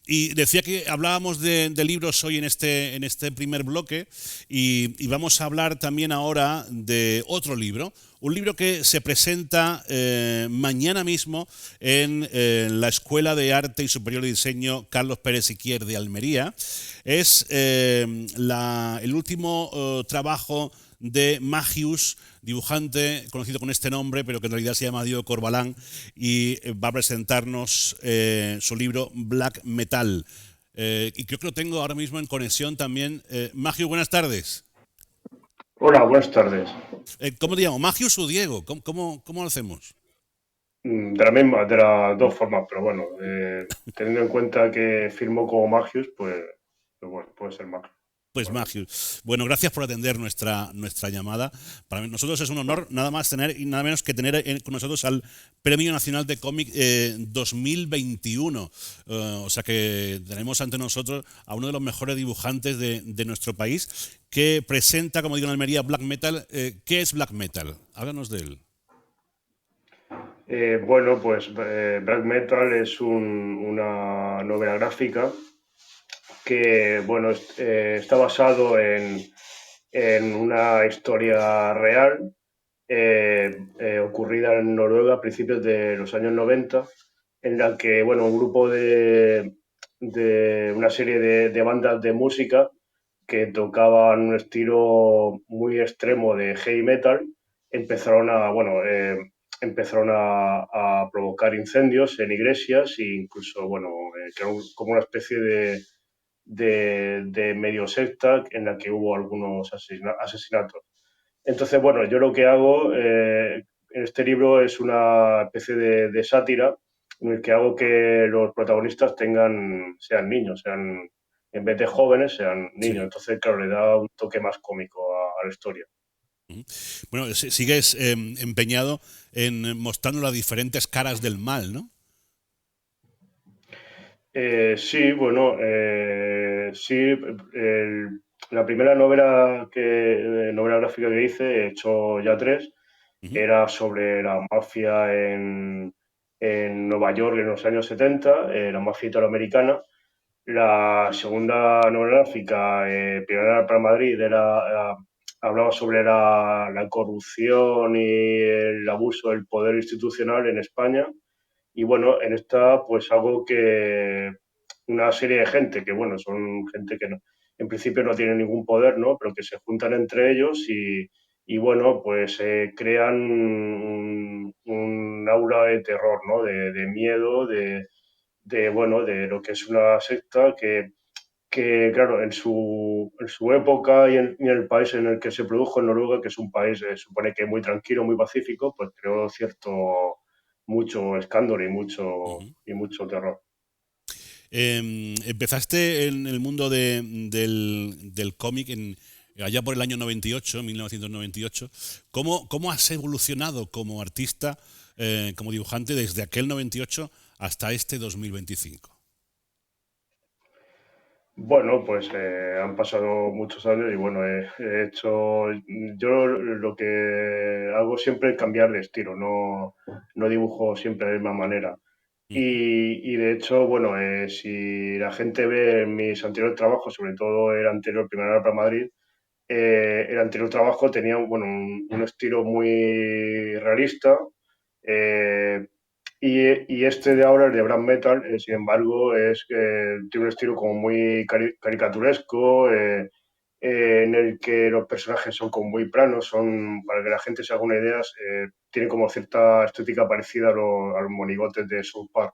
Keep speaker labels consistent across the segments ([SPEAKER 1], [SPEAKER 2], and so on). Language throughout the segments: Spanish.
[SPEAKER 1] Y decía que hablábamos de libros hoy en este primer bloque y vamos a hablar también ahora de otro libro, un libro que se presenta mañana mismo en la Escuela de Arte y Superior de Diseño Carlos Pérez Iquier de Almería. Es el último trabajo de Magius, dibujante conocido con este nombre, pero que en realidad se llama Diego Corbalán, y va a presentarnos su libro Black Metal. Y creo que lo tengo ahora mismo en conexión también. Magius, buenas tardes.
[SPEAKER 2] Hola, buenas tardes.
[SPEAKER 1] ¿Cómo te llamo? ¿Magius o Diego? ¿Cómo lo hacemos?
[SPEAKER 2] De las dos formas, pero bueno, teniendo en cuenta que firmo como Magius, pues bueno, puede ser Magius,
[SPEAKER 1] Pues
[SPEAKER 2] igualmente.
[SPEAKER 1] Magius. Bueno, gracias por atender nuestra llamada. Para nosotros es un honor nada más tener y nada menos que tener con nosotros al Premio Nacional de Cómic 2021. O sea que tenemos ante nosotros a uno de los mejores dibujantes de nuestro país que presenta, como digo en Almería, Black Metal. ¿Qué es Black Metal? Háblanos de él.
[SPEAKER 2] Black Metal es una novela gráfica que, bueno, está basado en una historia real ocurrida en Noruega a principios de los años 90, en la que, bueno, un grupo de una serie de bandas de música que tocaban un estilo muy extremo de heavy metal, empezaron a, bueno, empezaron a provocar incendios en iglesias e incluso, bueno, crearon como una especie de medio secta en la que hubo algunos asesinatos. Entonces, bueno, yo lo que hago en este libro es una especie de sátira en el que hago que los protagonistas sean niños, en vez de jóvenes, sean niños.
[SPEAKER 1] Sí.
[SPEAKER 2] Entonces, claro, le da un toque más cómico a la historia.
[SPEAKER 1] Ujú. Bueno, sigues empeñado en mostrando las diferentes caras del mal, ¿no?
[SPEAKER 2] Sí, bueno, sí, la primera novela gráfica que hice, he hecho ya tres,
[SPEAKER 1] Ujú.
[SPEAKER 2] era sobre la mafia en Nueva York en los años 70, la mafia italoamericana. La segunda novela gráfica, Pionera para Madrid, hablaba sobre la corrupción y el abuso del poder institucional en España. Y bueno, en esta pues hago que una serie de gente, que bueno, son gente que no, en principio no tiene ningún poder, ¿no? Pero que se juntan entre ellos y bueno, pues crean un aura de terror, ¿no? De miedo, bueno, de lo que es una secta que claro, en su época y en el país en el que se produjo, en Noruega, que es un país, supone que muy tranquilo, muy pacífico, pues creó mucho escándalo
[SPEAKER 1] Ujú.
[SPEAKER 2] y mucho terror.
[SPEAKER 1] Empezaste en el mundo del cómic allá por el año 98, 1998. ¿Cómo has evolucionado como artista, como dibujante, desde aquel 98 hasta este 2025?
[SPEAKER 2] Bueno, pues han pasado muchos años y bueno, yo lo que hago siempre es cambiar de estilo, no dibujo siempre de la misma manera.
[SPEAKER 1] Ujú.
[SPEAKER 2] Y de hecho, bueno, si la gente ve mis anteriores trabajos, sobre todo el anterior, Primera para Madrid, el anterior trabajo tenía bueno, un estilo muy realista, eh, y este de ahora, el de Black Metal, sin embargo, tiene un estilo como muy caricaturesco, en el que los personajes son como muy planos, para que la gente se haga una idea, tiene como cierta estética parecida a los monigotes de South Park.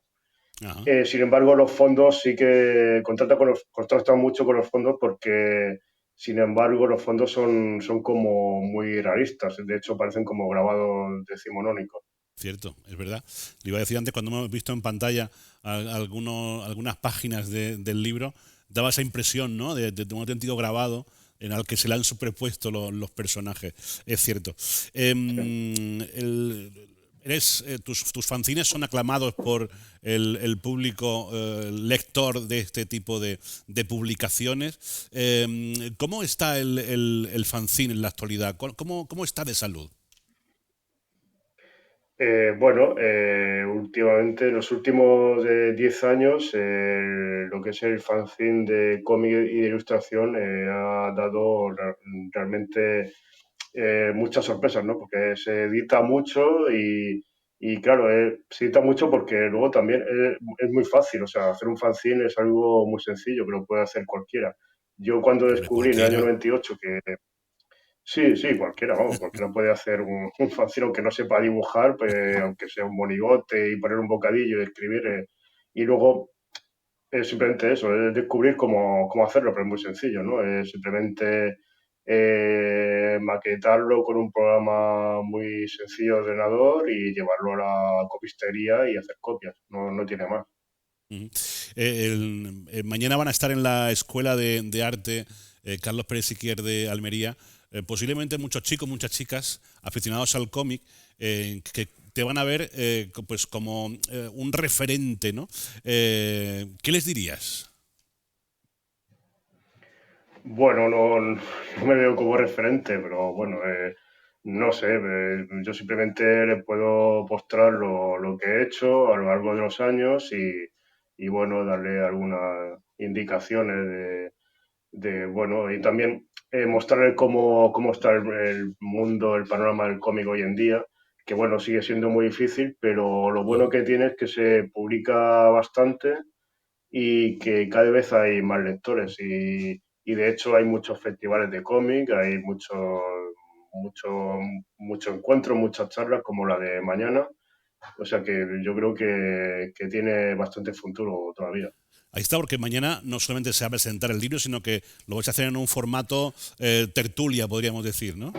[SPEAKER 1] Ajá.
[SPEAKER 2] Sin embargo, los fondos sí que contrastan mucho con los fondos porque, sin embargo, los fondos son como muy realistas. De hecho, parecen como grabados decimonónicos.
[SPEAKER 1] Cierto, es verdad. Le iba a decir antes, cuando hemos visto en pantalla algunas páginas del libro, daba esa impresión, ¿no? De un auténtico grabado en el que se le han superpuesto los personajes. Es cierto.
[SPEAKER 2] Sí.
[SPEAKER 1] Tus fanzines son aclamados por el público lector de este tipo de publicaciones. ¿Cómo está el fanzine en la actualidad? ¿Cómo está de salud?
[SPEAKER 2] Bueno, últimamente, en los últimos 10 años, lo que es el fanzine de cómic y de ilustración ha dado realmente muchas sorpresas, ¿no? Porque se edita mucho y claro, se edita mucho porque luego también es muy fácil, o sea, hacer un fanzine es algo muy sencillo que lo puede hacer cualquiera. Yo cuando
[SPEAKER 1] Hombre,
[SPEAKER 2] descubrí en el año
[SPEAKER 1] cualquiera.
[SPEAKER 2] 98 que sí, sí, cualquiera, vamos, cualquiera puede hacer un fanzine aunque no sepa dibujar, pues, aunque sea un monigote y poner un bocadillo y escribir. Y luego es simplemente eso, es descubrir cómo hacerlo, pero es muy sencillo, ¿no? Es simplemente maquetarlo con un programa muy sencillo de ordenador y llevarlo a la copistería y hacer copias, no tiene más.
[SPEAKER 1] Ujú. Mañana van a estar en la Escuela de Arte Carlos Pérez Siquier de Almería, posiblemente muchos chicos, muchas chicas aficionados al cómic que te van a ver pues como un referente, ¿no? ¿Qué les dirías?
[SPEAKER 2] Bueno, no me veo como referente, pero bueno, no sé, yo simplemente le puedo mostrar lo que he hecho a lo largo de los años y bueno, darle algunas indicaciones bueno, y también mostrarle cómo está el mundo, el panorama del cómic hoy en día, que bueno, sigue siendo muy difícil, pero lo bueno
[SPEAKER 1] Ujú.
[SPEAKER 2] que tiene es que se publica bastante y que cada vez hay más lectores y de hecho hay muchos festivales de cómic, hay mucho, mucho encuentros, muchas charlas como la de mañana, o sea que yo creo que tiene bastante futuro todavía.
[SPEAKER 1] Ahí está, porque mañana no solamente se va a presentar el libro, sino que lo vais a hacer en un formato tertulia, podríamos decir, ¿no?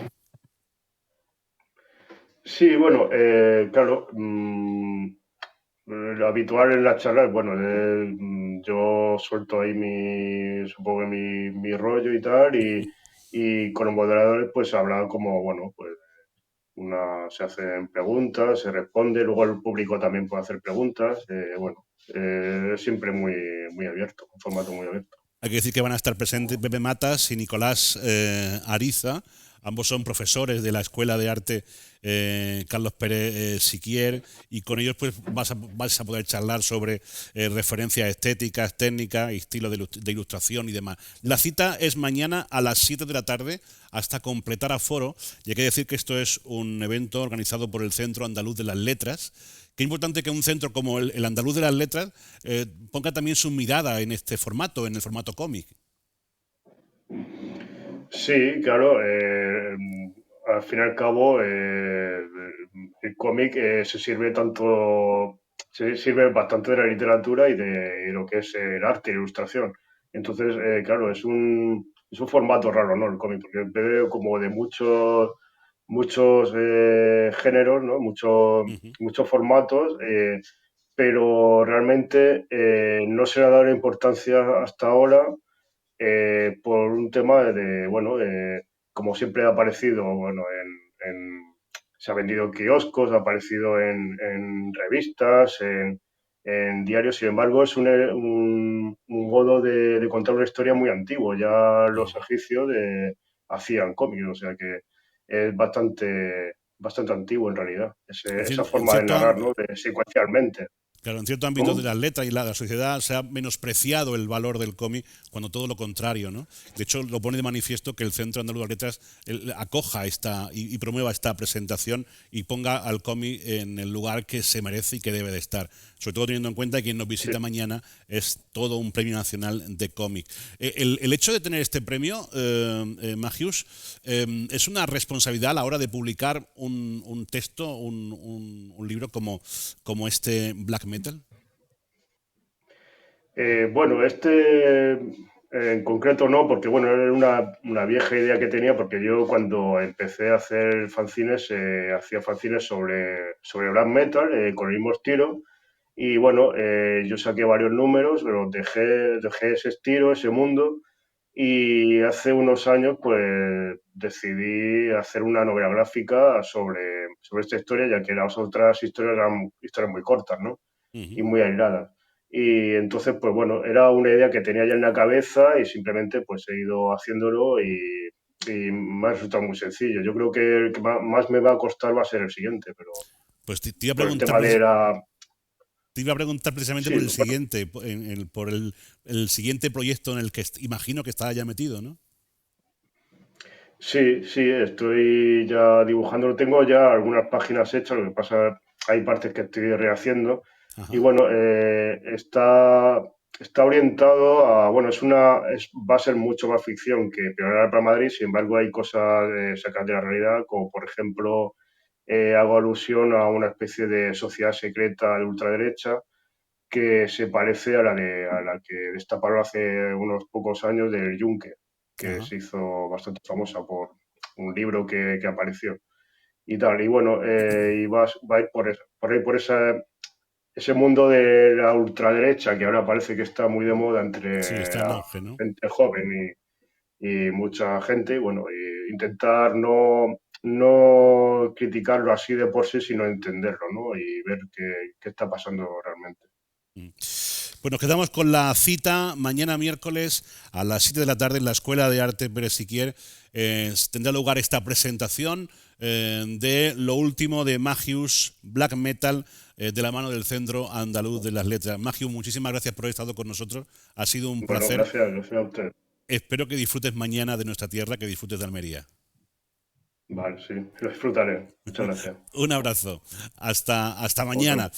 [SPEAKER 2] Sí, bueno, claro, lo habitual en las charlas, bueno, yo suelto ahí supongo que mi rollo y tal, y con los moderadores pues hablan como, bueno, pues se hacen preguntas, se responde, luego el público también puede hacer preguntas, bueno, es siempre muy abierto, un formato muy abierto.
[SPEAKER 1] Hay que decir que van a estar presentes Pepe Matas y Nicolás Ariza. Ambos son profesores de la Escuela de Arte Carlos Pérez Siquier y con ellos pues vas a poder charlar sobre referencias estéticas, técnicas, estilo de ilustración y demás. La cita es mañana a las 7 de la tarde hasta completar aforo y hay que decir que esto es un evento organizado por el Centro Andaluz de las Letras. Qué importante que un centro como el Andaluz de las Letras ponga también su mirada en este formato, en el formato cómic.
[SPEAKER 2] Sí, claro, al fin y al cabo el cómic se sirve bastante de la literatura y lo que es el arte y la ilustración. Entonces, claro, es un formato raro, ¿no? El cómic, porque veo como de muchos géneros, ¿no?
[SPEAKER 1] Uh -huh.
[SPEAKER 2] Muchos formatos, pero realmente no se le ha dado la importancia hasta ahora por un tema bueno, como siempre ha aparecido, bueno, se ha vendido en kioscos, ha aparecido en revistas, en diarios, sin embargo, es un modo de contar una historia muy antiguo. Ya
[SPEAKER 1] Uh
[SPEAKER 2] los
[SPEAKER 1] -huh.
[SPEAKER 2] egipcios hacían cómics, o sea que es bastante antiguo en realidad, esa
[SPEAKER 1] En
[SPEAKER 2] forma de
[SPEAKER 1] cierto,
[SPEAKER 2] narrar, ¿no? Secuencialmente.
[SPEAKER 1] claro, en cierto ámbito de
[SPEAKER 2] ¿Cómo?
[SPEAKER 1] las letras y la sociedad se ha menospreciado el valor del cómic cuando todo lo contrario, ¿no? De hecho, lo pone de manifiesto que el Centro Andaluz de las Letras acoja esta y promueva esta presentación y ponga al cómic en el lugar que se merece y que debe de estar. Sobre todo teniendo en cuenta que quien nos
[SPEAKER 2] Sí.
[SPEAKER 1] visita mañana es todo un premio nacional de cómic. El hecho de tener este premio, Magius, es una responsabilidad a la hora de publicar un texto, un libro como este Black Metal.
[SPEAKER 2] Bueno, en concreto no, porque bueno, era una vieja idea que tenía, porque yo cuando empecé a hacer fanzines, hacía fanzines sobre black metal, con el mismo estilo, y bueno, yo saqué varios números, pero dejé ese estilo, ese mundo, y hace unos años pues decidí hacer una novela gráfica sobre esta historia, ya que las otras historias eran historias muy cortas, ¿no?
[SPEAKER 1] Uh -huh.
[SPEAKER 2] Y muy aisladas. Y entonces, pues bueno, era una idea que tenía ya en la cabeza y simplemente pues he ido haciéndolo y me ha resultado muy sencillo. Yo creo que el que más me va a costar va a ser el siguiente, pero
[SPEAKER 1] Pues te iba a
[SPEAKER 2] por el
[SPEAKER 1] preguntar,
[SPEAKER 2] tema de la...
[SPEAKER 1] te iba a preguntar precisamente
[SPEAKER 2] Sí,
[SPEAKER 1] por el
[SPEAKER 2] bueno,
[SPEAKER 1] siguiente, por el siguiente proyecto en el que imagino que estaba ya metido, ¿no?
[SPEAKER 2] sí, sí, estoy ya dibujando. Tengo ya algunas páginas hechas, lo que pasa, hay partes que estoy rehaciendo. Y
[SPEAKER 1] Ajá.
[SPEAKER 2] bueno, está orientado a, bueno, va a ser mucho más ficción que Pionera para Madrid, sin embargo hay cosas sacadas de la realidad, como por ejemplo, hago alusión a una especie de sociedad secreta de ultraderecha que se parece a la que destaparon hace unos pocos años del Yunque, que
[SPEAKER 1] Ajá.
[SPEAKER 2] se hizo bastante famosa por un libro que apareció y tal. Y bueno, va a ir por ahí, por ese mundo de la ultraderecha que ahora parece que está muy de moda
[SPEAKER 1] Sí,
[SPEAKER 2] entre
[SPEAKER 1] está en auge, ¿no?
[SPEAKER 2] gente joven y mucha gente. Y bueno, y intentar no criticarlo así de por sí, sino entenderlo, ¿no? Y ver qué está pasando realmente.
[SPEAKER 1] Mm. Pues nos quedamos con la cita mañana miércoles a las 7 de la tarde en la Escuela de Arte Pérez Siquier. Tendrá lugar esta presentación de lo último de Magius Black Metal de la mano del Centro Andaluz de las Letras. Magius, muchísimas gracias por haber estado con nosotros. Ha sido un
[SPEAKER 2] Bueno,
[SPEAKER 1] placer.
[SPEAKER 2] gracias a usted.
[SPEAKER 1] Espero que disfrutes mañana de nuestra tierra, que disfrutes de Almería.
[SPEAKER 2] Vale, sí, lo disfrutaré. Muchas gracias.
[SPEAKER 1] Un abrazo. Hasta
[SPEAKER 2] Otro.
[SPEAKER 1] mañana.